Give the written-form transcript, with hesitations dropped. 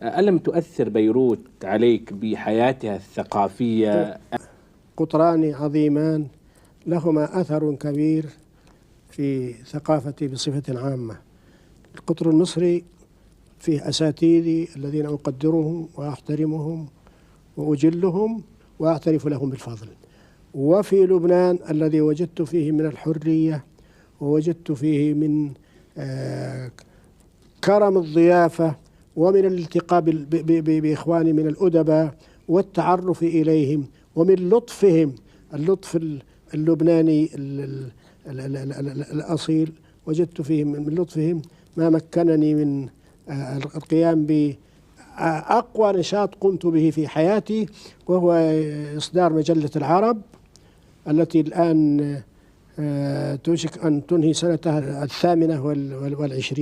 ألم تؤثر بيروت عليك بحياتها الثقافية؟ قطران عظيمان لهما أثر كبير في ثقافتي بصفة عامة. القطر المصري فيه أساتذتي الذين أقدرهم وأحترمهم وأجلهم وأعترف لهم بالفضل، وفي لبنان الذي وجدت فيه من الحرية ووجدت فيه من كرم الضيافة ومن الالتقاء بإخواني من الأدباء والتعرف إليهم ومن لطفهم، اللطف اللبناني الأصيل. وجدت فيه من لطفهم ما مكنني من القيام بأقوى نشاط قمت به في حياتي، وهو إصدار مجلة العرب التي الآن توشك أن تنهي سنتها 28.